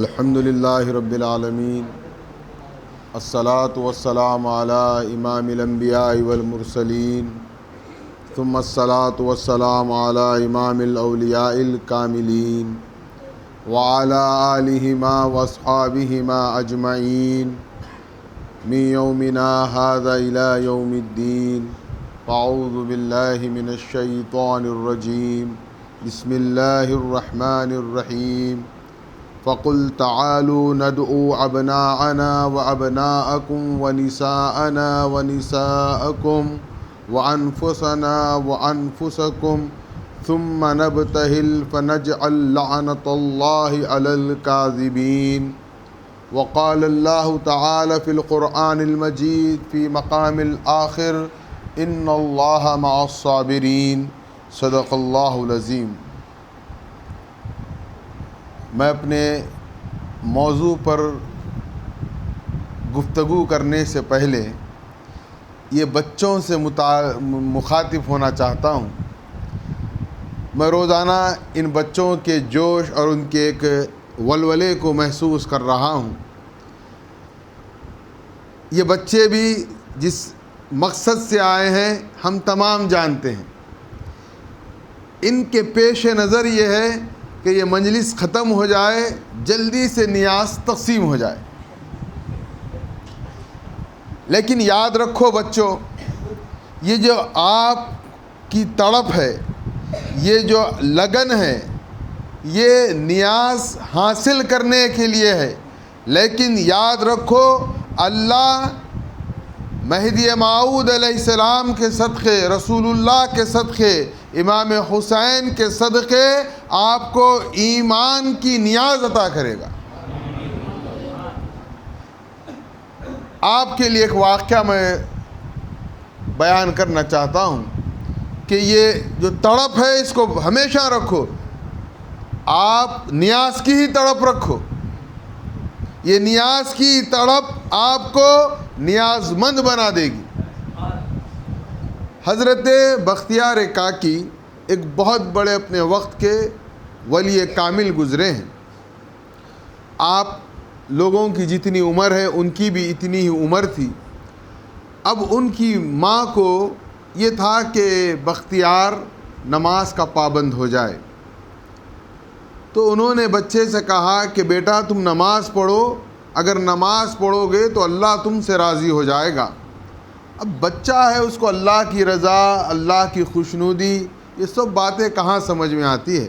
الحمدللہ رب العالمین الصلاۃ والسلام علی امام الانبیاء والمرسلین ثم الصلاۃ والسلام علی امام الاولیاء الکاملین وعلی آلہما واصحابہما اجمعین من یومنا ھذا الی یوم الدین اعوذ باللہ من الشیطان الرجیم بسم اللہ الرحمن الرحیم فقل تعالوا ندعو ابناءنا وابناءکم ونساءنا ونساءکم وانفسنا وانفسکم ثم نبتہل فنجعل لعنۃ اللہ علی الکاذبین وقال اللہ تعالی فی القرآن المجید فی مقام الآخر ان اللہ مع الصابرین صدق اللہ العظیم۔ میں اپنے موضوع پر گفتگو کرنے سے پہلے یہ بچوں سے مخاطب ہونا چاہتا ہوں۔ میں روزانہ ان بچوں کے جوش اور ان کے ایک ولولے کو محسوس کر رہا ہوں۔ یہ بچے بھی جس مقصد سے آئے ہیں ہم تمام جانتے ہیں۔ ان کے پیش نظر یہ ہے کہ یہ مجلس ختم ہو جائے، جلدی سے نیاز تقسیم ہو جائے۔ لیکن یاد رکھو بچوں، یہ جو آپ کی تڑپ ہے، یہ جو لگن ہے، یہ نیاز حاصل کرنے کے لیے ہے۔ لیکن یاد رکھو اللہ مہدی موعود علیہ السلام کے صدقے، رسول اللہ کے صدقے، امام حسین کے صدقے آپ کو ایمان کی نیاز عطا کرے گا۔ آپ کے لیے ایک واقعہ میں بیان کرنا چاہتا ہوں کہ یہ جو تڑپ ہے اس کو ہمیشہ رکھو۔ آپ نیاز کی ہی تڑپ رکھو، یہ نیاز کی تڑپ آپ کو نیاز مند بنا دے گی۔ حضرت بختیار کاکی ایک بہت بڑے اپنے وقت کے ولی کامل گزرے ہیں۔ آپ لوگوں کی جتنی عمر ہے ان کی بھی اتنی ہی عمر تھی۔ اب ان کی ماں کو یہ تھا کہ بختیار نماز کا پابند ہو جائے، تو انہوں نے بچے سے کہا کہ بیٹا تم نماز پڑھو، اگر نماز پڑھو گے تو اللہ تم سے راضی ہو جائے گا۔ اب بچہ ہے، اس کو اللہ کی رضا، اللہ کی خوشنودی، یہ سب باتیں کہاں سمجھ میں آتی ہے؟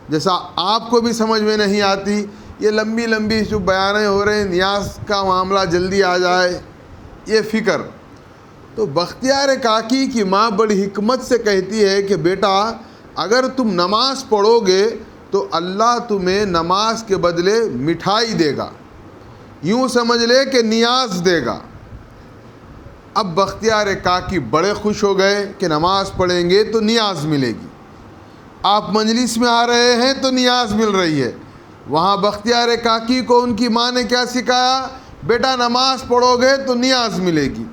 جیسا آپ کو بھی سمجھ میں نہیں آتی یہ لمبی لمبی جو بیانیں ہو رہے ہیں، نیاز کا معاملہ جلدی آ جائے، یہ فکر۔ تو بختیار کاکی کی ماں بڑی حکمت سے کہتی ہے کہ بیٹا اگر تم نماز پڑھو گے تو اللہ تمہیں نماز کے بدلے مٹھائی دے گا، یوں سمجھ لے کہ نیاز دے گا۔ اب بختیار کاکی بڑے خوش ہو گئے کہ نماز پڑھیں گے تو نیاز ملے گی۔ آپ مجلس میں آ رہے ہیں تو نیاز مل رہی ہے۔ وہاں بختیار کاکی کو ان کی ماں نے کیا سکھایا؟ بیٹا نماز پڑھو گے تو نیاز ملے گی۔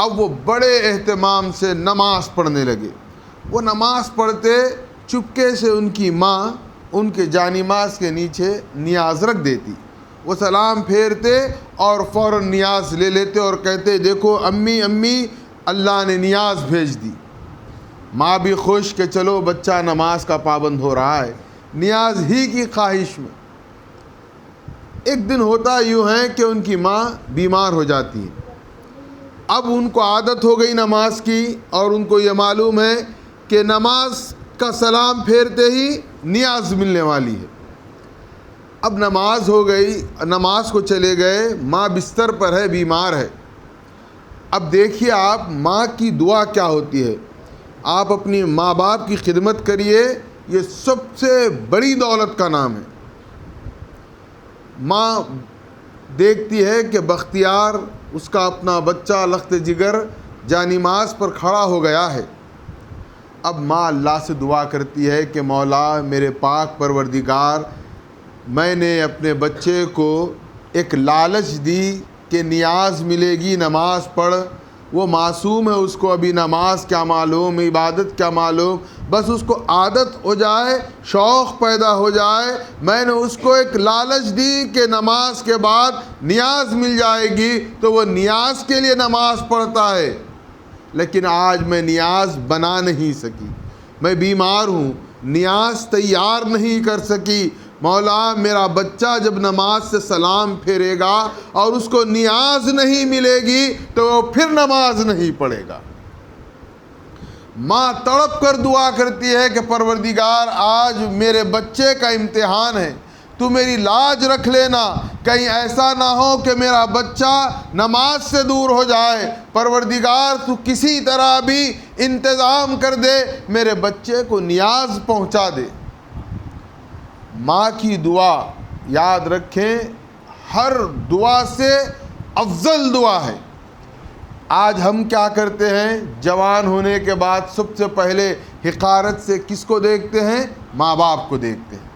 اب وہ بڑے اہتمام سے نماز پڑھنے لگے۔ وہ نماز پڑھتے، چپکے سے ان کی ماں ان کے جانماز کے نیچے نیاز رکھ دیتی۔ وہ سلام پھیرتے اور فوراً نیاز لے لیتے اور کہتے دیکھو امی امی اللہ نے نیاز بھیج دی۔ ماں بھی خوش کہ چلو بچہ نماز کا پابند ہو رہا ہے، نیاز ہی کی خواہش میں۔ ایک دن ہوتا یوں ہے کہ ان کی ماں بیمار ہو جاتی ہے۔ اب ان کو عادت ہو گئی نماز کی، اور ان کو یہ معلوم ہے کہ نماز کا سلام پھیرتے ہی نیاز ملنے والی ہے۔ اب نماز ہو گئی، نماز کو چلے گئے، ماں بستر پر ہے، بیمار ہے۔ اب دیکھیے آپ ماں کی دعا کیا ہوتی ہے۔ آپ اپنی ماں باپ کی خدمت کریے، یہ سب سے بڑی دولت کا نام ہے۔ ماں دیکھتی ہے کہ بختیار، اس کا اپنا بچہ لخت جگر جانماز پر کھڑا ہو گیا ہے۔ اب ماں اللہ سے دعا کرتی ہے کہ مولا میرے پاک پروردگار، میں نے اپنے بچے کو ایک لالچ دی کہ نیاز ملے گی نماز پڑھ، وہ معصوم ہے، اس کو ابھی نماز کیا معلوم، عبادت کیا معلوم، بس اس کو عادت ہو جائے، شوق پیدا ہو جائے۔ میں نے اس کو ایک لالچ دی کہ نماز کے بعد نیاز مل جائے گی، تو وہ نیاز کے لیے نماز پڑھتا ہے، لیکن آج میں نیاز بنا نہیں سکی، میں بیمار ہوں، نیاز تیار نہیں کر سکی۔ مولا میرا بچہ جب نماز سے سلام پھیرے گا اور اس کو نیاز نہیں ملے گی تو وہ پھر نماز نہیں پڑھے گا۔ ماں تڑپ کر دعا کرتی ہے کہ پروردگار آج میرے بچے کا امتحان ہے، تو میری لاج رکھ لینا، کہیں ایسا نہ ہو کہ میرا بچہ نماز سے دور ہو جائے، پروردگار تو کسی طرح بھی انتظام کر دے، میرے بچے کو نیاز پہنچا دے۔ ماں کی دعا یاد رکھیں ہر دعا سے افضل دعا ہے۔ آج ہم کیا کرتے ہیں، جوان ہونے کے بعد سب سے پہلے حقارت سے کس کو دیکھتے ہیں؟ ماں باپ کو دیکھتے ہیں،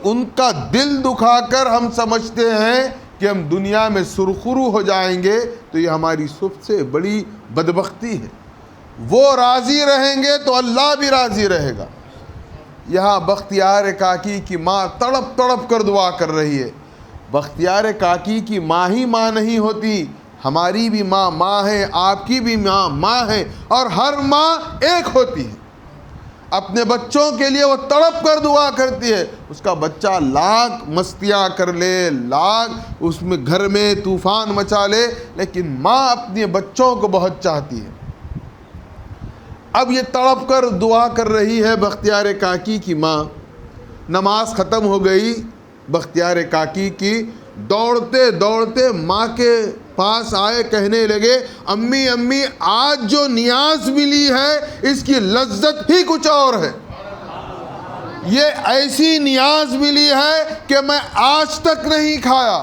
ان کا دل دکھا کر ہم سمجھتے ہیں کہ ہم دنیا میں سرخرو ہو جائیں گے، تو یہ ہماری سب سے بڑی بدبختی ہے۔ وہ راضی رہیں گے تو اللہ بھی راضی رہے گا۔ یہاں بختیار کاکی کی ماں تڑپ تڑپ کر دعا کر رہی ہے۔ بختیار کاکی کی ماں ہی ماں نہیں ہوتی، ہماری بھی ماں ماں ہے، آپ کی بھی ماں ماں ہے، اور ہر ماں ایک ہوتی ہے۔ اپنے بچوں کے لیے وہ تڑپ کر دعا کرتی ہے، اس کا بچہ لاکھ مستیاں کر لے، لاکھ اس میں گھر میں طوفان مچا لے، لیکن ماں اپنے بچوں کو بہت چاہتی ہے۔ اب یہ تڑپ کر دعا کر رہی ہے بختیار کاکی کی ماں۔ نماز ختم ہو گئی، بختیار کاکی کی دوڑتے دوڑتے ماں کے پاس آئے، کہنے لگے امی امی آج جو نیاز ملی ہے اس کی لذت ہی کچھ اور ہے، یہ ایسی نیاز ملی ہے کہ میں آج تک نہیں کھایا۔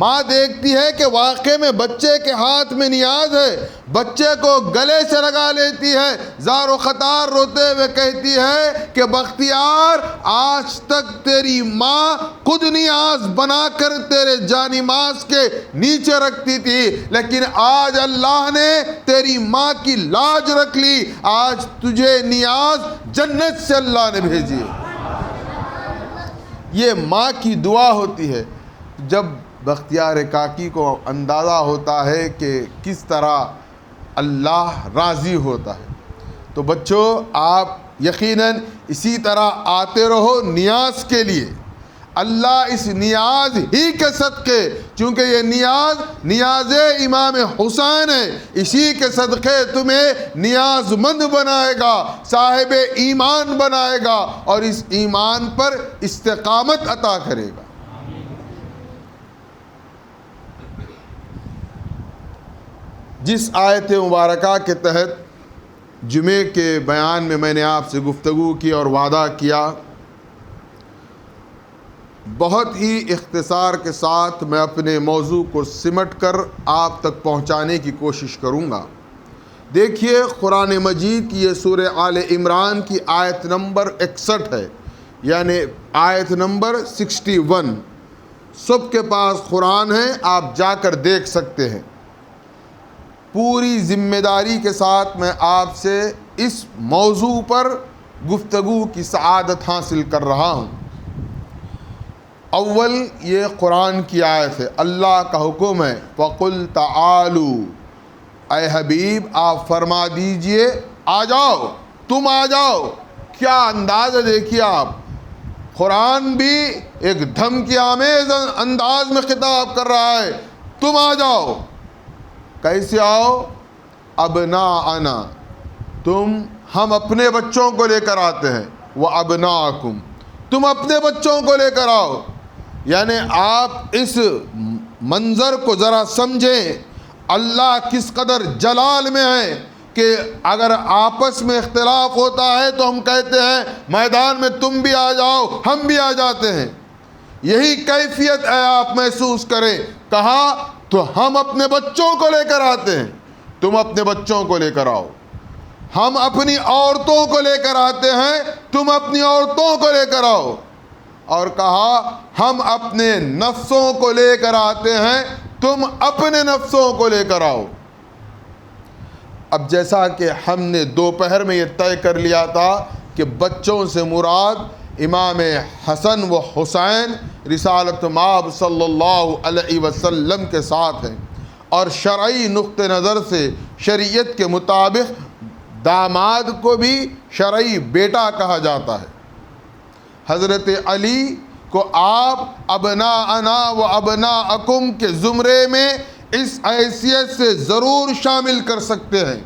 ماں دیکھتی ہے کہ واقعے میں بچے کے ہاتھ میں نیاز ہے، بچے کو گلے سے لگا لیتی ہے، زار و خطار روتے ہوئے کہتی ہے کہ بختیار آج تک تیری ماں خود نیاز بنا کر تیرے جانماز کے نیچے رکھتی تھی، لیکن آج اللہ نے تیری ماں کی لاج رکھ لی، آج تجھے نیاز جنت سے اللہ نے بھیجی۔ یہ ماں کی دعا ہوتی ہے۔ جب بختیار کاکی کو اندازہ ہوتا ہے کہ کس طرح اللہ راضی ہوتا ہے، تو بچوں آپ یقیناً اسی طرح آتے رہو نیاز کے لیے۔ اللہ اس نیاز ہی کے صدقے، چونکہ یہ نیاز امام حسین ہے، اسی کے صدقے تمہیں نیاز مند بنائے گا، صاحب ایمان بنائے گا، اور اس ایمان پر استقامت عطا کرے گا۔ جس آیت مبارکہ کے تحت جمعے کے بیان میں نے آپ سے گفتگو کی اور وعدہ کیا، بہت ہی اختصار کے ساتھ میں اپنے موضوع کو سمٹ کر آپ تک پہنچانے کی کوشش کروں گا۔ دیکھیے قرآن مجید کی یہ سورہ آل عمران کی آیت نمبر 61 ہے، یعنی آیت نمبر 61۔ سب کے پاس قرآن ہے، آپ جا کر دیکھ سکتے ہیں۔ پوری ذمہ داری کے ساتھ میں آپ سے اس موضوع پر گفتگو کی سعادت حاصل کر رہا ہوں۔ اول یہ قرآن کی آیت ہے، اللہ کا حکم ہے فَقُلْ تَعَالُوا، اے حبیب آپ فرما دیجئے آ جاؤ، تم آ جاؤ۔ کیا انداز ہے دیکھیے آپ، قرآن بھی ایک دھمکی آمیز انداز میں خطاب کر رہا ہے، تم آ جاؤ۔ کیسے آؤ؟ ابناءنا، ہم اپنے بچوں کو لے کر آتے ہیں، وَأَبْنَاءَكُمْ، تم اپنے بچوں کو لے کر آؤ۔ یعنی آپ اس منظر کو ذرا سمجھیں، اللہ کس قدر جلال میں ہے کہ اگر آپس میں اختلاف ہوتا ہے تو ہم کہتے ہیں میدان میں تم بھی آ جاؤ، ہم بھی آ جاتے ہیں۔ یہی کیفیت ہے آپ محسوس کریں، کہا تو ہم اپنے بچوں کو لے کر آتے ہیں، تم اپنے بچوں کو لے کر آؤ۔ ہم اپنی عورتوں کو لے کر آتے ہیں، تم اپنی عورتوں کو لے کر آؤ۔ اور کہا ہم اپنے نفسوں کو لے کر آتے ہیں، تم اپنے نفسوں کو لے کر آؤ۔ اب جیسا کہ ہم نے دوپہر میں یہ طے کر لیا تھا کہ بچوں سے مراد امام حسن و حسین رسالت مآب صلی اللہ علیہ وسلم کے ساتھ ہیں، اور شرعی نقطہ نظر سے شریعت کے مطابق داماد کو بھی شرعی بیٹا کہا جاتا ہے۔ حضرت علی کو آپ ابناءنا و ابناءکم کے زمرے میں اس حیثیت سے ضرور شامل کر سکتے ہیں۔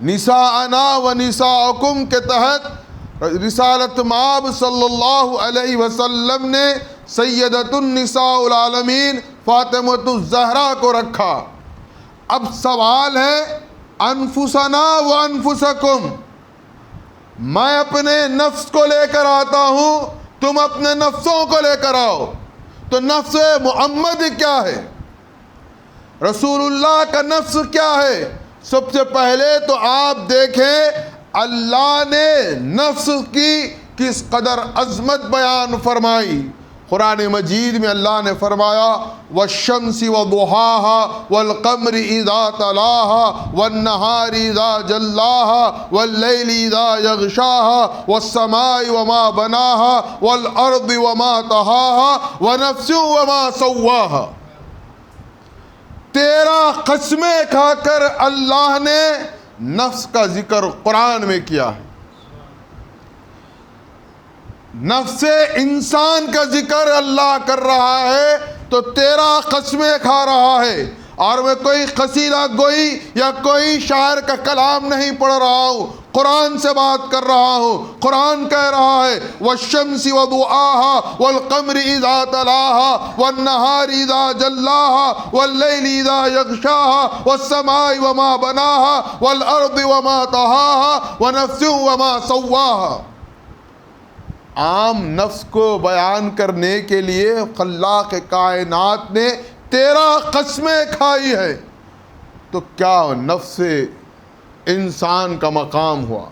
نساءنا و نساءکم کے تحت رسالت مآب صلی اللہ علیہ وسلم نے سیدۃ النساء العالمین فاطمۃ الزہرا کو رکھا۔ اب سوال ہے انفسنا و انفسکم، میں اپنے نفس کو لے کر آتا ہوں، تم اپنے نفسوں کو لے کر آؤ۔ تو نفس محمد کیا ہے؟ رسول اللہ کا نفس کیا ہے؟ سب سے پہلے تو آپ دیکھیں اللہ نے نفس کی کس قدر عظمت بیان فرمائی۔ قرآن مجید میں اللہ نے فرمایا والشمس وضحاها والقمر اذا تلاها والنهار اذا جلاها والليل اذا يغشاها والسماء وما بناها والارض وما طحاها ونفس وما سواها۔ 13 قسمیں کھا کر اللہ نے نفس کا ذکر قرآن میں کیا ہے۔ نفس انسان کا ذکر اللہ کر رہا ہے تو 13 قسمیں کھا رہا ہے، اور میں کوئی قصیدہ گوئی یا کوئی شاعر کا کلام نہیں پڑھ رہا ہوں، قرآن سے بات کر رہا ہوں۔ قرآن کہہ رہا ہے والشمس وضحاها والقمر اذا تلاها والنهار اذا جلاها والليل اذا يغشاها والسماء وما بناها والارض وما طحاها ونفس وما سواها۔ عام نفس کو بیان کرنے کے لیے خلاق کائنات نے 13 قسمیں کھائی ہے، تو کیا نفس انسان کا مقام ہوا؟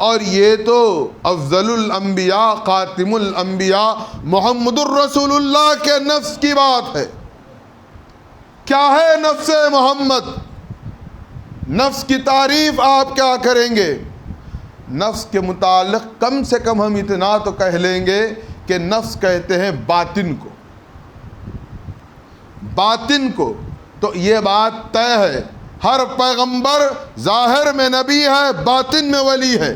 اور یہ تو افضل الانبیاء خاتم الانبیاء محمد الرسول اللہ کے نفس کی بات ہے۔ کیا ہے نفس محمد؟ نفس کی تعریف آپ کیا کریں گے؟ نفس کے متعلق کم سے کم ہم اتنا تو کہہ لیں گے کہ نفس کہتے ہیں باطن کو۔ باطن کو تو یہ بات طے ہے، ہر پیغمبر ظاہر میں نبی ہے، باطن میں ولی ہے،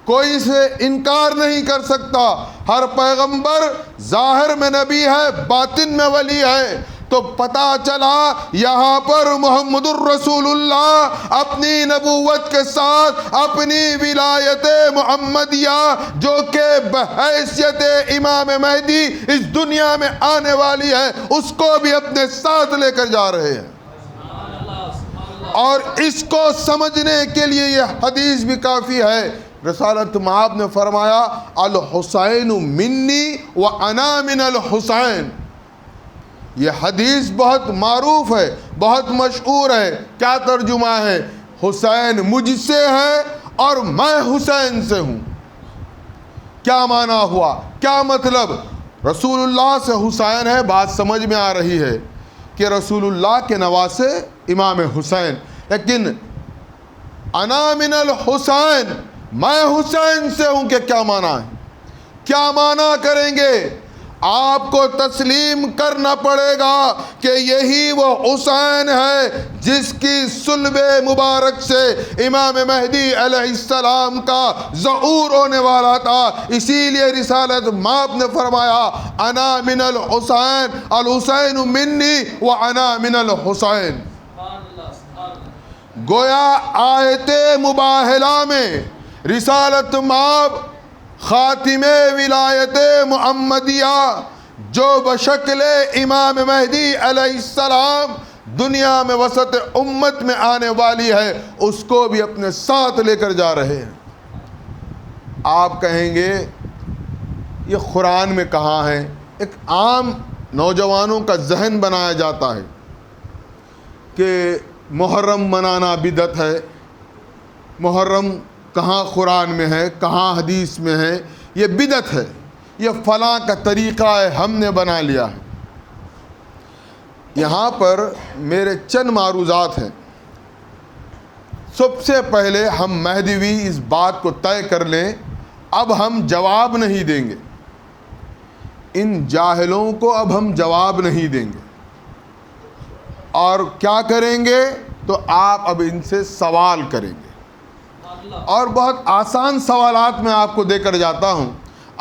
کوئی سے انکار نہیں کر سکتا۔ ہر پیغمبر ظاہر میں نبی ہے، باطن میں ولی ہے۔ تو پتہ چلا یہاں پر محمد الرسول اللہ اپنی نبوت کے ساتھ اپنی ولایت محمدیہ جو کہ بحیثیت امام مہدی اس دنیا میں آنے والی ہے، اس کو بھی اپنے ساتھ لے کر جا رہے ہیں۔ اور اس کو سمجھنے کے لیے یہ حدیث بھی کافی ہے۔ رسالت مآب نے فرمایا الحسین منی وانا من الحسین۔ یہ حدیث بہت معروف ہے، بہت مشہور ہے۔ کیا ترجمہ ہے؟ حسین مجھ سے ہے اور میں حسین سے ہوں۔ کیا معنی ہوا؟ کیا مطلب؟ رسول اللہ سے حسین ہے، بات سمجھ میں آ رہی ہے کہ رسول اللہ کے نواسے امام حسین، لیکن انا من الحسین، میں حسین سے ہوں کہ کیا معنی ہے؟ کیا معنی کریں گے؟ آپ کو تسلیم کرنا پڑے گا کہ یہی وہ حسین ہے جس کی صلب مبارک سے امام مہدی علیہ السلام کا ظہور ہونے والا تھا۔ اسی لیے رسالت مآب نے فرمایا انا من الحسین، الحسین منی وانا من الحسین۔ گویا آیت مباہلہ میں رسالت مآب خاتم ولایت محمدیہ جو بشکل امام مہدی علیہ السلام دنیا میں وسط امت میں آنے والی ہے، اس کو بھی اپنے ساتھ لے کر جا رہے ہیں۔ آپ کہیں گے یہ قرآن میں کہاں ہے؟ ایک عام نوجوانوں کا ذہن بنایا جاتا ہے کہ محرم منانا بدعت ہے۔ محرم کہاں قرآن میں ہے، کہاں حدیث میں ہے؟ یہ بدعت ہے، یہ فلاں کا طریقہ ہے، ہم نے بنا لیا ہے۔ یہاں پر میرے چند معروضات ہیں. سب سے پہلے ہم مہدوی اس بات کو طے کر لیں، اب ہم جواب نہیں دیں گے، ان جاہلوں کو اب ہم جواب نہیں دیں گے. اور کیا کریں گے؟ تو آپ اب ان سے سوال کریں گے، اور بہت آسان سوالات میں آپ کو دے کر جاتا ہوں.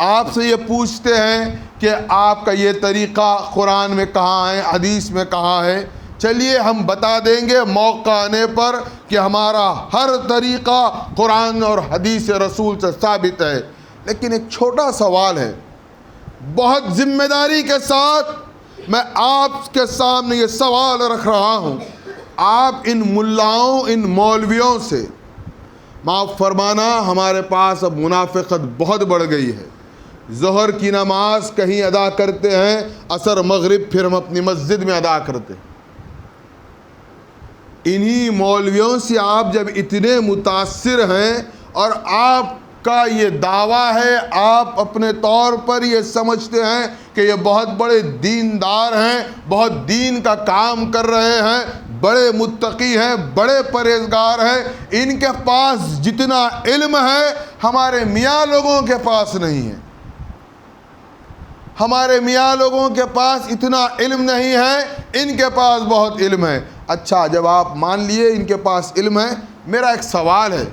آپ سے یہ پوچھتے ہیں کہ آپ کا یہ طریقہ قرآن میں کہاں ہے، حدیث میں کہاں ہے. چلیے ہم بتا دیں گے موقع آنے پر کہ ہمارا ہر طریقہ قرآن اور حدیث رسول سے ثابت ہے. لیکن ایک چھوٹا سوال ہے، بہت ذمہ داری کے ساتھ میں آپ کے سامنے یہ سوال رکھ رہا ہوں. آپ ان ملاؤں، ان مولویوں سے معاف فرمانا، ہمارے پاس اب منافقت بہت بڑھ گئی ہے. ظہر کی نماز کہیں ادا کرتے ہیں، عصر مغرب پھر ہم اپنی مسجد میں ادا کرتے ہیں. انہی مولویوں سے آپ جب اتنے متاثر ہیں اور آپ کا یہ دعویٰ ہے، آپ اپنے طور پر یہ سمجھتے ہیں کہ یہ بہت بڑے دیندار ہیں، بہت دین کا کام کر رہے ہیں، بڑے متقی ہیں، بڑے پرہیزگار ہیں، ان کے پاس جتنا علم ہے ہمارے میاں لوگوں کے پاس نہیں ہے. ہمارے میاں لوگوں کے پاس اتنا علم نہیں ہے، ان کے پاس بہت علم ہے. اچھا، جب آپ مان لیے ان کے پاس علم ہے، میرا ایک سوال ہے،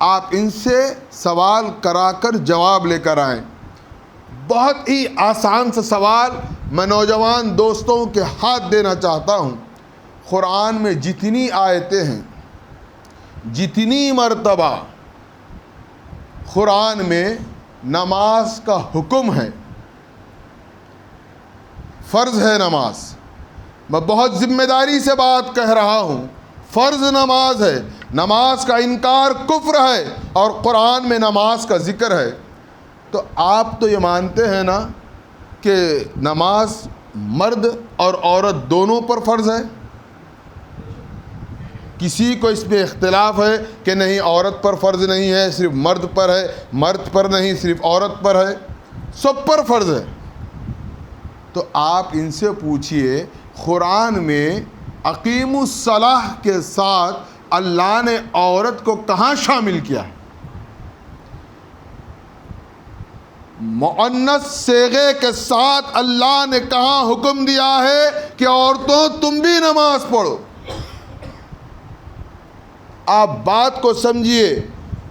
آپ ان سے سوال کرا کر جواب لے کر آئیں. بہت ہی آسان سا سوال میں نوجوان دوستوں کے ہاتھ دینا چاہتا ہوں. قرآن میں جتنی آیتیں ہیں، جتنی مرتبہ قرآن میں نماز کا حکم ہے، فرض ہے نماز، میں بہت ذمہ داری سے بات کہہ رہا ہوں، فرض نماز ہے، نماز کا انکار کفر ہے، اور قرآن میں نماز کا ذکر ہے، تو آپ تو یہ مانتے ہیں نا کہ نماز مرد اور عورت دونوں پر فرض ہے؟ کسی کو اس میں اختلاف ہے کہ نہیں عورت پر فرض نہیں ہے، صرف مرد پر ہے، مرد پر نہیں صرف عورت پر ہے، سب پر فرض ہے. تو آپ ان سے پوچھئے قرآن میں اقیم الصلاۃ کے ساتھ اللہ نے عورت کو کہاں شامل کیا ہے؟ مؤنث صیغے کے ساتھ اللہ نے کہاں حکم دیا ہے کہ عورتوں تم بھی نماز پڑھو؟ آپ بات کو سمجھیے.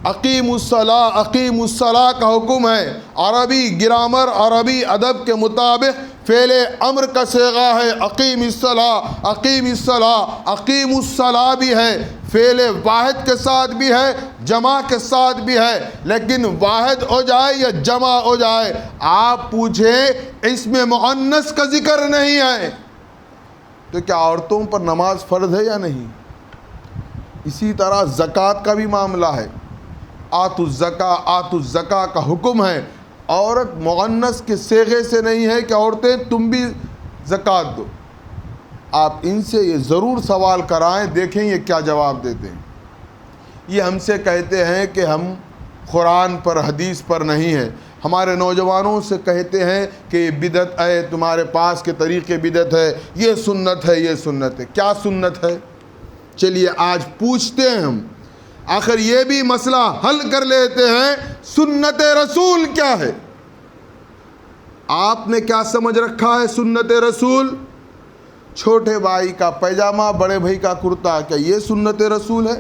اقیم الصلاۃ کا حکم ہے. عربی گرامر، عربی ادب کے مطابق فعل امر کا صیغہ ہے اقیم الصلاۃ، اقیم الصلاۃ، اقیم الصلاۃ بھی ہے، فعل واحد کے ساتھ بھی ہے، جمع کے ساتھ بھی ہے. لیکن واحد ہو جائے یا جمع ہو جائے، آپ پوچھیں اس میں مؤنث کا ذکر نہیں ہے، تو کیا عورتوں پر نماز فرض ہے یا نہیں؟ اسی طرح زکوٰۃ کا بھی معاملہ ہے. آتوا الزکاۃ کا حکم ہے. عورت مؤنث کے صیغے سے نہیں ہے کہ عورتیں تم بھی زکوٰۃ دو. آپ ان سے یہ ضرور سوال کرائیں، دیکھیں یہ کیا جواب دیتے ہیں. یہ ہم سے کہتے ہیں کہ ہم قرآن پر حدیث پر نہیں ہیں. ہمارے نوجوانوں سے کہتے ہیں کہ یہ بدعت ہے، تمہارے پاس کے طریقے بدعت ہے، یہ سنت ہے، یہ سنت ہے. کیا سنت ہے؟ چلیے آج پوچھتے ہیں ہم، آخر یہ بھی مسئلہ حل کر لیتے ہیں، سنت رسول کیا ہے؟ آپ نے کیا سمجھ رکھا ہے سنت رسول؟ چھوٹے بھائی کا پیجامہ، بڑے بھائی کا کرتا، کیا یہ سنت رسول ہے؟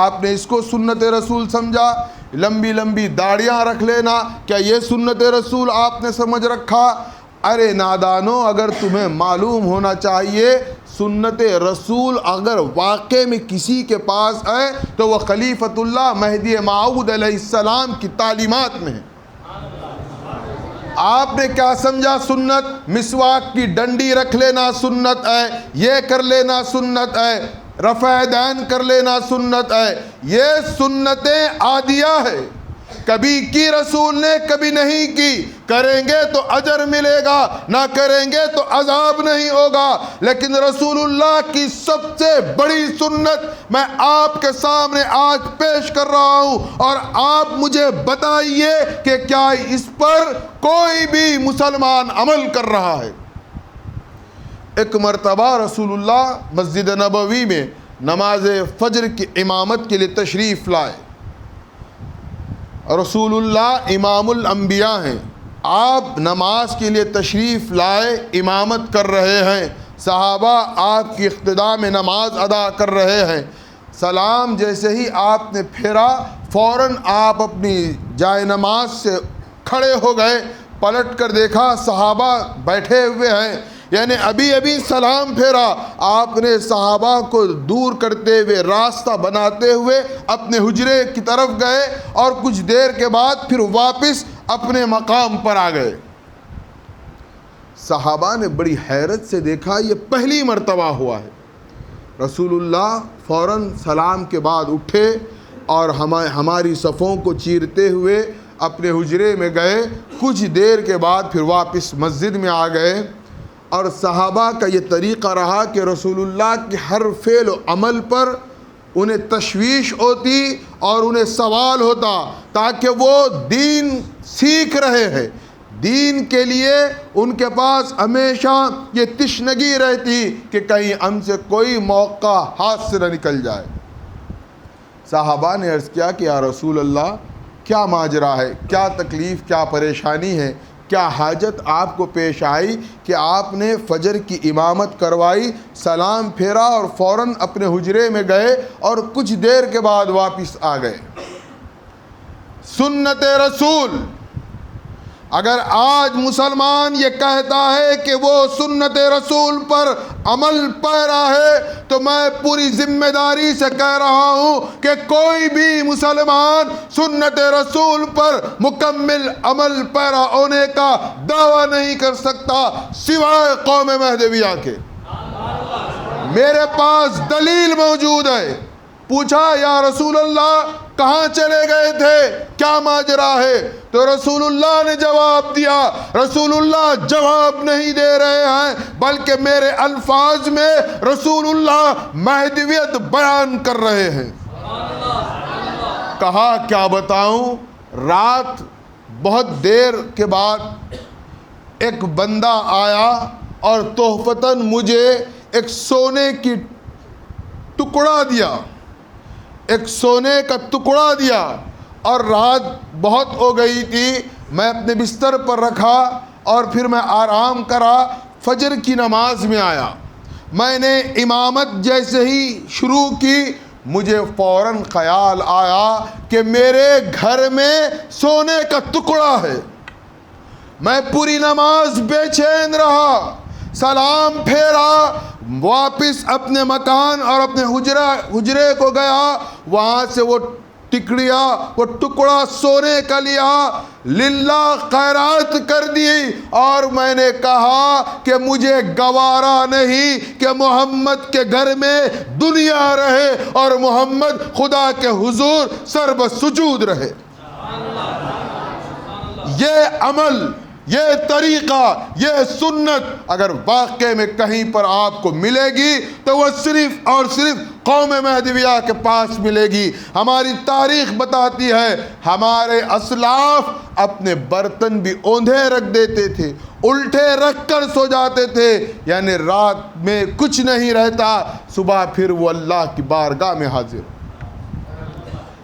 آپ نے اس کو سنت رسول سمجھا؟ لمبی لمبی داڑیاں رکھ لینا، کیا یہ سنت رسول آپ نے سمجھ رکھا؟ ارے نادانو، اگر تمہیں معلوم ہونا چاہیے سنت رسول اگر واقع میں کسی کے پاس ہے تو وہ خلیفۃ اللہ مہدی موعود علیہ السلام کی تعلیمات میں ہے. آپ نے کیا سمجھا سنت؟ مسواک کی ڈنڈی رکھ لینا سنت ہے، یہ کر لینا سنت ہے، رفع دین کر لینا سنت ہے. یہ سنتیں عادیہ ہے، کبھی کی رسول نے کبھی نہیں کی. کریں گے تو اجر ملے گا، نہ کریں گے تو عذاب نہیں ہوگا. لیکن رسول اللہ کی سب سے بڑی سنت میں آپ کے سامنے آج پیش کر رہا ہوں، اور آپ مجھے بتائیے کہ کیا اس پر کوئی بھی مسلمان عمل کر رہا ہے؟ ایک مرتبہ رسول اللہ مسجد نبوی میں نماز فجر کی امامت کے لیے تشریف لائے. رسول اللہ امام الانبیاء ہیں، آپ نماز کے لیے تشریف لائے، امامت کر رہے ہیں، صحابہ آپ کی اقتداء میں نماز ادا کر رہے ہیں. سلام جیسے ہی آپ نے پھیرا، فوراً آپ اپنی جائے نماز سے کھڑے ہو گئے. پلٹ کر دیکھا صحابہ بیٹھے ہوئے ہیں، یعنی ابھی سلام پھیرا. آپ نے صحابہ کو دور کرتے ہوئے، راستہ بناتے ہوئے اپنے حجرے کی طرف گئے اور کچھ دیر کے بعد پھر واپس اپنے مقام پر آ گئے. صحابہ نے بڑی حیرت سے دیکھا، یہ پہلی مرتبہ ہوا ہے. رسول اللہ فوراً سلام کے بعد اٹھے اور ہماری صفوں کو چیرتے ہوئے اپنے حجرے میں گئے. کچھ دیر کے بعد پھر واپس مسجد میں آ گئے. اور صحابہ کا یہ طریقہ رہا کہ رسول اللہ کے ہر فعل و عمل پر انہیں تشویش ہوتی اور انہیں سوال ہوتا، تاکہ وہ دین سیکھ رہے ہیں. دین کے لیے ان کے پاس ہمیشہ یہ تشنگی رہتی کہ کہیں ہم سے کوئی موقع ہاتھ سے نہ نکل جائے. صحابہ نے عرض کیا کہ یا رسول اللہ، کیا ماجرا ہے، کیا تکلیف، کیا پریشانی ہے، کیا حاجت آپ کو پیش آئی کہ آپ نے فجر کی امامت کروائی، سلام پھیرا اور فوراً اپنے حجرے میں گئے اور کچھ دیر کے بعد واپس آ گئے. سنت رسول. اگر آج مسلمان یہ کہتا ہے کہ وہ سنت رسول پر عمل پیرا ہے، تو میں پوری ذمہ داری سے کہہ رہا ہوں کہ کوئی بھی مسلمان سنت رسول پر مکمل عمل پیرا ہونے کا دعویٰ نہیں کر سکتا سوائے قوم مہدویہ کے. میرے پاس دلیل موجود ہے. پوچھا یا رسول اللہ کہاں چلے گئے تھے، کیا ماجرا ہے؟ تو رسول اللہ نے جواب دیا. رسول اللہ جواب نہیں دے رہے ہیں، بلکہ میرے الفاظ میں رسول اللہ مہدویت بیان کر رہے ہیں. کہا کیا بتاؤں؟ رات بہت دیر کے بعد ایک بندہ آیا اور تحفتاً مجھے ایک سونے کی ٹکڑا دیا، ایک سونے کا ٹکڑا دیا. اور رات بہت ہو گئی تھی، میں اپنے بستر پر رکھا اور پھر میں آرام کرا. فجر کی نماز میں آیا، میں نے امامت جیسے ہی شروع کی، مجھے فوراً خیال آیا کہ میرے گھر میں سونے کا ٹکڑا ہے. میں پوری نماز بے چین رہا، سلام پھیرا، واپس اپنے مکان اور اپنے حجرے کو گیا. وہاں سے وہ ٹکڑا سونے کا لیا، للہ خیرات کر دی اور میں نے کہا کہ مجھے گوارا نہیں کہ محمد کے گھر میں دنیا رہے اور محمد خدا کے حضور سر بسجود رہے. یہ عمل، یہ طریقہ، یہ سنت اگر واقعے میں کہیں پر آپ کو ملے گی تو وہ صرف اور صرف قوم مہدویہ کے پاس ملے گی. ہماری تاریخ بتاتی ہے ہمارے اسلاف اپنے برتن بھی اوندھے رکھ دیتے تھے، الٹے رکھ کر سو جاتے تھے، یعنی رات میں کچھ نہیں رہتا، صبح پھر وہ اللہ کی بارگاہ میں حاضر.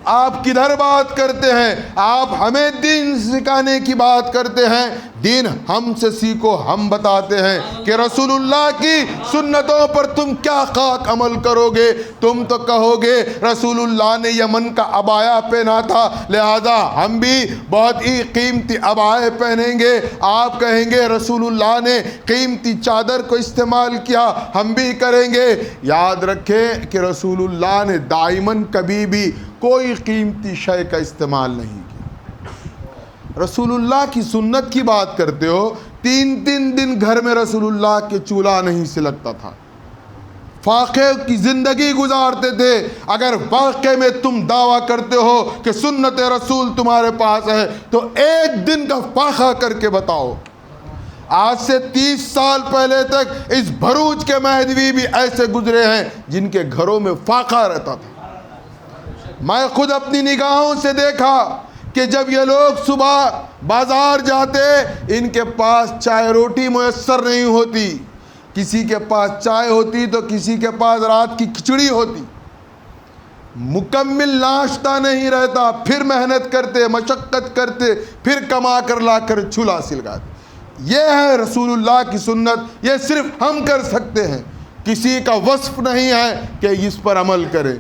آپ کدھر بات کرتے ہیں؟ آپ ہمیں دین سکھانے کی بات کرتے ہیں. دین ہم سے سیکھو، ہم بتاتے ہیں کہ رسول اللہ کی سنتوں پر تم کیا خاک عمل کرو گے. تم تو کہو گے رسول اللہ نے یمن کا عبایا پہنا تھا، لہذا ہم بھی بہت ہی قیمتی عبائے پہنیں گے. آپ کہیں گے رسول اللہ نے قیمتی چادر کو استعمال کیا، ہم بھی کریں گے. یاد رکھیں کہ رسول اللہ نے دائماً کبھی بھی کوئی قیمتی شے کا استعمال نہیں کیا. رسول اللہ کی سنت کی بات کرتے ہو، 3 دن گھر میں رسول اللہ کے چولہا نہیں سلگتا تھا، فاقے کی زندگی گزارتے تھے. اگر واقعے میں تم دعویٰ کرتے ہو کہ سنت رسول تمہارے پاس ہے تو ایک دن کا فاقہ کر کے بتاؤ. آج سے 30 سال پہلے تک اس بھروچ کے مہدوی بھی ایسے گزرے ہیں جن کے گھروں میں فاقہ رہتا تھا. میں خود اپنی نگاہوں سے دیکھا کہ جب یہ لوگ صبح بازار جاتے، ان کے پاس چائے روٹی میسر نہیں ہوتی. کسی کے پاس چائے ہوتی تو کسی کے پاس رات کی کھچڑی ہوتی. مکمل ناشتہ نہیں رہتا, پھر محنت کرتے, مشقت کرتے, پھر کما کر لا کر چولہا سلگاتے. یہ ہے رسول اللہ کی سنت. یہ صرف ہم کر سکتے ہیں, کسی کا وصف نہیں ہے کہ اس پر عمل کرے.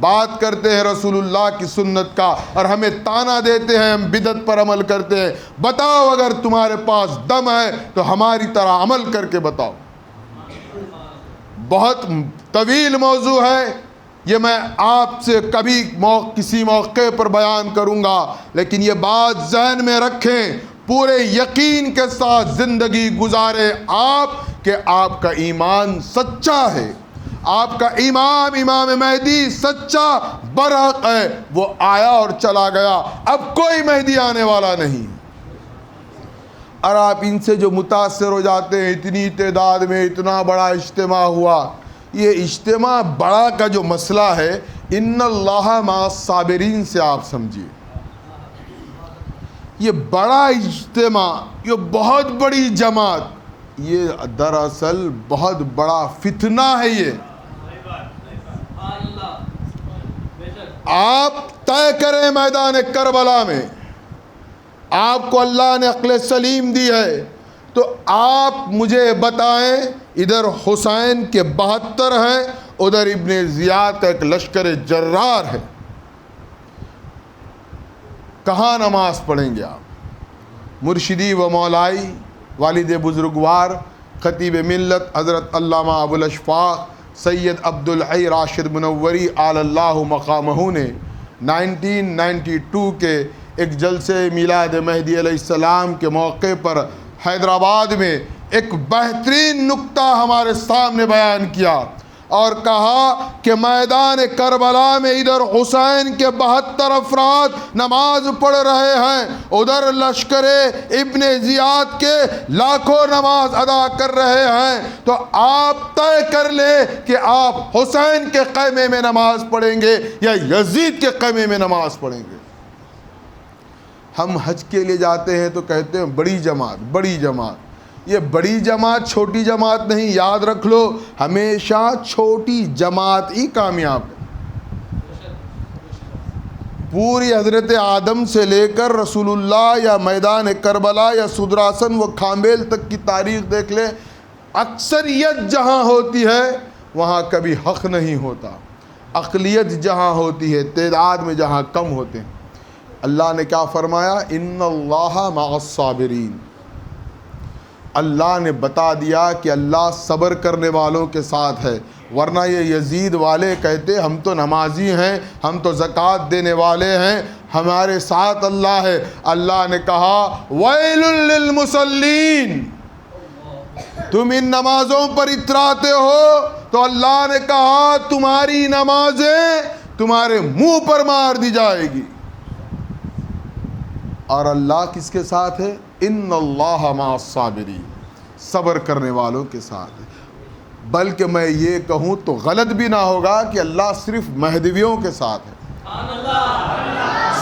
بات کرتے ہیں رسول اللہ کی سنت کا اور ہمیں تانا دیتے ہیں ہم بدعت پر عمل کرتے ہیں. بتاؤ اگر تمہارے پاس دم ہے تو ہماری طرح عمل کر کے بتاؤ. بہت طویل موضوع ہے یہ, میں آپ سے کبھی کسی موقع پر بیان کروں گا, لیکن یہ بات ذہن میں رکھیں, پورے یقین کے ساتھ زندگی گزارے آپ کہ آپ کا ایمان سچا ہے, آپ کا امام مہدی سچا برحق ہے. وہ آیا اور چلا گیا, اب کوئی مہدی آنے والا نہیں. اور آپ ان سے جو متاثر ہو جاتے ہیں, اتنی تعداد میں اتنا بڑا اجتماع ہوا. یہ اجتماع بڑا کا جو مسئلہ ہے, ان اللہ مع الصابرین سے آپ سمجھیے. یہ بڑا اجتماع, یہ بہت بڑی جماعت, یہ دراصل بہت بڑا فتنہ ہے. یہ آپ طے کریں میدان کربلا میں, آپ کو اللہ نے عقل سلیم دی ہے تو آپ مجھے بتائیں, ادھر حسین کے 72 ہیں, ادھر ابن زیاد کا ایک لشکر جرار ہے, کہاں نماز پڑھیں گے آپ؟ مرشدی و مولائی والد بزرگوار خطیب ملت حضرت علامہ ابو الاشفاق سید عبدالحی راشد منوری اعلی اللہ مقامہ نے 1992 کے ایک جلسے میلاد مہدی علیہ السلام کے موقع پر حیدرآباد میں ایک بہترین نکتہ ہمارے سامنے بیان کیا اور کہا کہ میدان کربلا میں ادھر حسین کے 72 افراد نماز پڑھ رہے ہیں, ادھر لشکر ابن زیاد کے لاکھوں نماز ادا کر رہے ہیں, تو آپ طے کر لیں کہ آپ حسین کے خیمے میں نماز پڑھیں گے یا یزید کے خیمے میں نماز پڑھیں گے. ہم حج کے لیے جاتے ہیں تو کہتے ہیں بڑی جماعت, بڑی جماعت. یہ بڑی جماعت چھوٹی جماعت نہیں, یاد رکھ لو, ہمیشہ چھوٹی جماعت ہی کامیاب ہے. پوری حضرت آدم سے لے کر رسول اللہ یا میدان کربلا یا صدراسن و کھامبیل تک کی تاریخ دیکھ لیں, اکثریت جہاں ہوتی ہے وہاں کبھی حق نہیں ہوتا. اقلیت جہاں ہوتی ہے, تعداد میں جہاں کم ہوتے ہیں. اللہ نے کیا فرمایا؟ ان اللہ مع الصابرین. اللہ نے بتا دیا کہ اللہ صبر کرنے والوں کے ساتھ ہے, ورنہ یہ یزید والے کہتے ہم تو نمازی ہیں, ہم تو زکوٰۃ دینے والے ہیں, ہمارے ساتھ اللہ ہے. اللہ نے کہا ویل للمصلین, تم ان نمازوں پر اتراتے ہو تو اللہ نے کہا تمہاری نمازیں تمہارے منہ پر مار دی جائے گی. اور اللہ کس کے ساتھ ہے؟ ان اللہ مع الصابرین, صبر کرنے والوں کے ساتھ ہے. بلکہ میں یہ کہوں تو غلط بھی نہ ہوگا کہ اللہ صرف مہدویوں کے ساتھ ہے.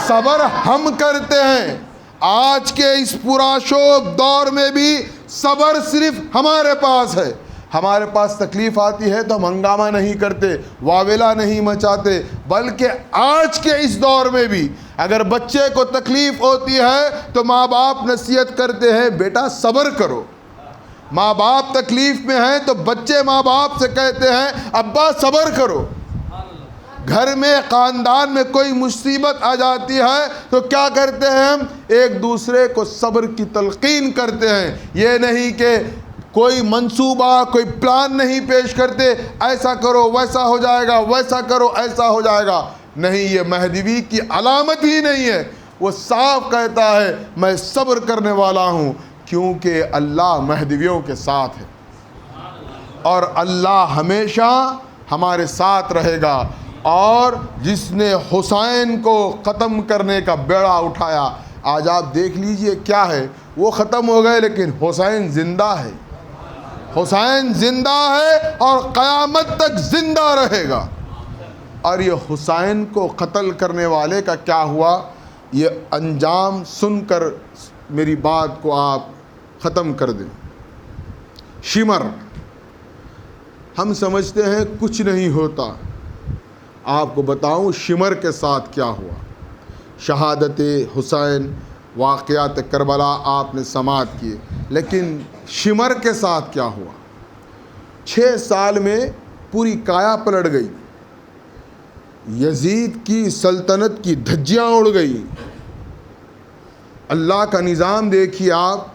صبر ہم کرتے ہیں, آج کے اس پرآشوب دور میں بھی صبر صرف ہمارے پاس ہے. ہمارے پاس تکلیف آتی ہے تو ہم ہنگامہ نہیں کرتے, واویلا نہیں مچاتے, بلکہ آج کے اس دور میں بھی اگر بچے کو تکلیف ہوتی ہے تو ماں باپ نصیحت کرتے ہیں بیٹا صبر کرو. ماں باپ تکلیف میں ہیں تو بچے ماں باپ سے کہتے ہیں ابا صبر کرو. گھر میں خاندان میں کوئی مصیبت آ جاتی ہے تو کیا کرتے ہیں ہم؟ ایک دوسرے کو صبر کی تلقین کرتے ہیں. یہ نہیں کہ کوئی منصوبہ کوئی پلان نہیں پیش کرتے, ایسا کرو ویسا ہو جائے گا, ویسا کرو ایسا ہو جائے گا. نہیں, یہ مہدوی کی علامت ہی نہیں ہے. وہ صاف کہتا ہے میں صبر کرنے والا ہوں, کیونکہ اللہ مہدویوں کے ساتھ ہے اور اللہ ہمیشہ ہمارے ساتھ رہے گا. اور جس نے حسین کو ختم کرنے کا بیڑا اٹھایا, آج آپ دیکھ لیجئے کیا ہے, وہ ختم ہو گئے لیکن حسین زندہ ہے. حسین زندہ ہے اور قیامت تک زندہ رہے گا. اور یہ حسین کو قتل کرنے والے کا کیا ہوا, یہ انجام سن کر میری بات کو آپ ختم کر دیں. شمر ہم سمجھتے ہیں کچھ نہیں ہوتا. آپ کو بتاؤں شمر کے ساتھ کیا ہوا. شہادت حسین، واقعات کربلا آپ نے سماعت کیے، لیکن شمر کے ساتھ کیا ہوا؟ 6 سال میں پوری کایا پلٹ گئی. یزید کی سلطنت کی دھجیاں اڑ گئی. اللہ کا نظام دیکھیے آپ.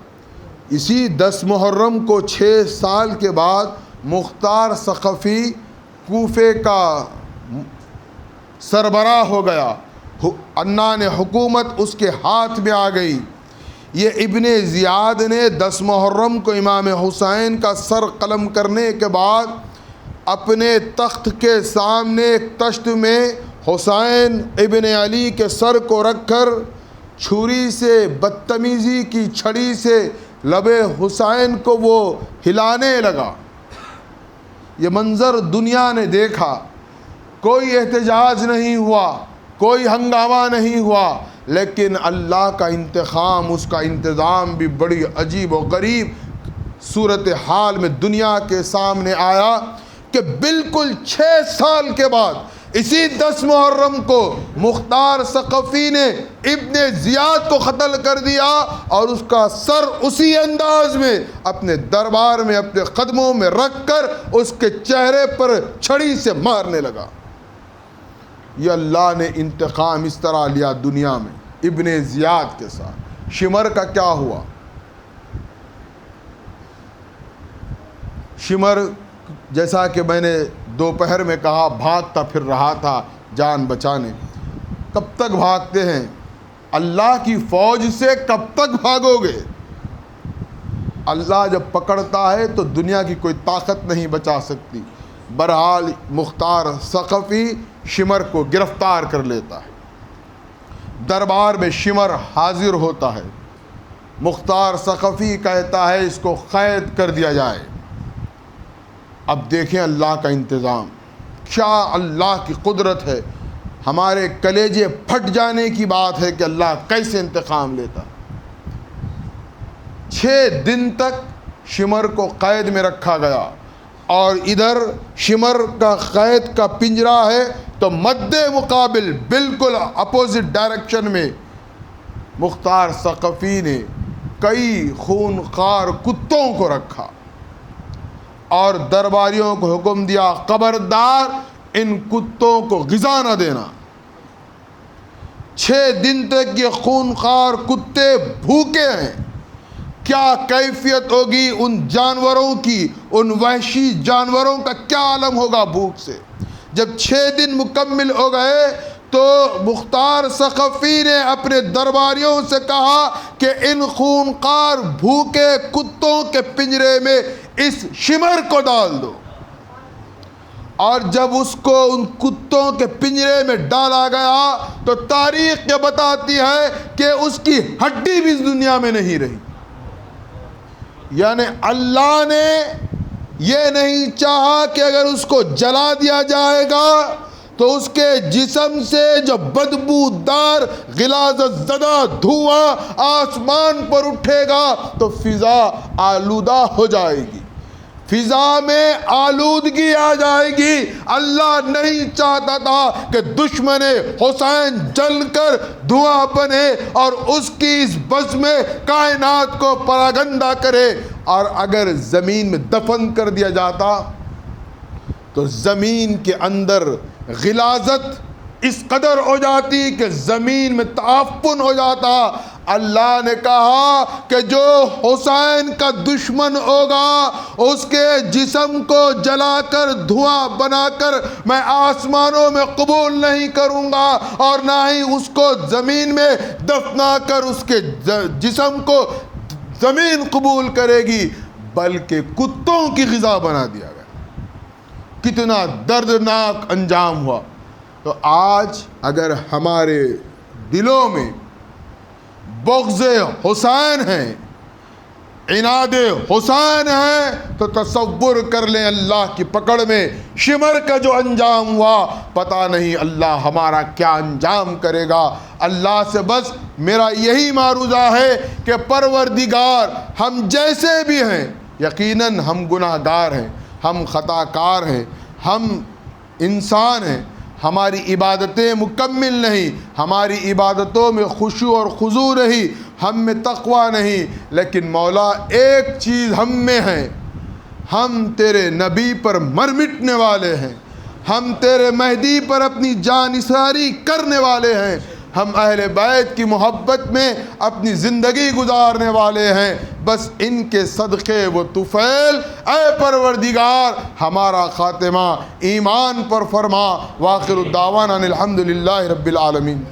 اسی 10 محرم کو 6 سال کے بعد مختار ثقفی کوفے کا سربراہ ہو گیا. عنان حکومت اس کے ہاتھ میں آ گئی. یہ ابن زیاد نے 10 محرم کو امام حسین کا سر قلم کرنے کے بعد اپنے تخت کے سامنے ایک تشت میں حسین ابن علی کے سر کو رکھ کر چھری سے بدتمیزی کی چھڑی سے لب حسین کو وہ ہلانے لگا. یہ منظر دنیا نے دیکھا. کوئی احتجاج نہیں ہوا، کوئی ہنگامہ نہیں ہوا، لیکن اللہ کا انتقام، اس کا انتظام بھی بڑی عجیب و غریب صورتحال میں دنیا کے سامنے آیا کہ بالکل 6 سال کے بعد اسی 10 محرم کو مختار ثقفی نے ابن زیاد کو قتل کر دیا اور اس کا سر اسی انداز میں اپنے دربار میں اپنے قدموں میں رکھ کر اس کے چہرے پر چھڑی سے مارنے لگا. یہ اللہ نے انتقام اس طرح لیا دنیا میں ابن زیاد کے ساتھ. شمر کا کیا ہوا؟ شمر جیسا کہ میں نے دوپہر میں کہا بھاگتا پھر رہا تھا جان بچانے. کب تک بھاگتے ہیں؟ اللہ کی فوج سے کب تک بھاگو گے؟ اللہ جب پکڑتا ہے تو دنیا کی کوئی طاقت نہیں بچا سکتی. بہرحال مختار ثقفی شمر کو گرفتار کر لیتا ہے. دربار میں شمر حاضر ہوتا ہے. مختار ثقفی کہتا ہے اس کو قید کر دیا جائے. اب دیکھیں اللہ کا انتظام، کیا اللہ کی قدرت ہے. ہمارے کلیجے پھٹ جانے کی بات ہے کہ اللہ کیسے انتقام لیتا. 6 دن تک شمر کو قید میں رکھا گیا اور ادھر شمر کا قید کا پنجرا ہے تو مد مقابل بالکل اپوزٹ ڈائریکشن میں مختار ثقفی نے کئی خونخوار کتوں کو رکھا اور درباریوں کو حکم دیا خبردار ان کتوں کو غذا نہ دینا. 6 دن تک یہ خونخوار کتے بھوکے ہیں. کیا کیفیت ہوگی ان جانوروں کی، ان وحشی جانوروں کا کیا عالم ہوگا بھوک سے. جب 6 دن مکمل ہو گئے تو مختار ثقفی نے اپنے درباریوں سے کہا کہ ان خونخوار بھوکے کتوں کے پنجرے میں اس شمر کو ڈال دو. اور جب اس کو ان کتوں کے پنجرے میں ڈالا گیا تو تاریخ یہ بتاتی ہے کہ اس کی ہڈی بھی اس دنیا میں نہیں رہی. یعنی اللہ نے یہ نہیں چاہا کہ اگر اس کو جلا دیا جائے گا تو اس کے جسم سے جو بدبودار غلاظت زدہ دھواں آسمان پر اٹھے گا تو فضا آلودہ ہو جائے گی، فضا میں آلودگی آ جائے گی. اللہ نہیں چاہتا تھا کہ دشمن حسین جل کر دھواں بنے اور اس کی اس بزم کائنات کو پراگندہ کرے. اور اگر زمین میں دفن کر دیا جاتا تو زمین کے اندر غلاظت اس قدر ہو جاتی کہ زمین میں تعفن ہو جاتا. اللہ نے کہا کہ جو حسین کا دشمن ہوگا اس کے جسم کو جلا کر دھواں بنا کر میں آسمانوں میں قبول نہیں کروں گا اور نہ ہی اس کو زمین میں دفنا کر اس کے جسم کو زمین قبول کرے گی، بلکہ کتوں کی غذا بنا دیا گیا. کتنا دردناک انجام ہوا. تو آج اگر ہمارے دلوں میں بغض حسین ہے، عناد حسین ہے، تو تصور کر لیں اللہ کی پکڑ میں شمر کا جو انجام ہوا، پتہ نہیں اللہ ہمارا کیا انجام کرے گا. اللہ سے بس میرا یہی معروضہ ہے کہ پروردگار ہم جیسے بھی ہیں، یقیناً ہم گناہ گار ہیں، ہم خطا کار ہیں، ہم انسان ہیں، ہماری عبادتیں مکمل نہیں، ہماری عبادتوں میں خشوع اور خضوع نہیں، ہم میں تقوی نہیں، لیکن مولا ایک چیز ہم میں ہے، ہم تیرے نبی پر مر مٹنے والے ہیں، ہم تیرے مہدی پر اپنی جان نثاری کرنے والے ہیں، ہم اہل بیت کی محبت میں اپنی زندگی گزارنے والے ہیں، بس ان کے صدقے و طفیل اے پروردگار ہمارا خاتمہ ایمان پر فرما۔ وآخر الدعوانا الحمدللہ رب العالمین۔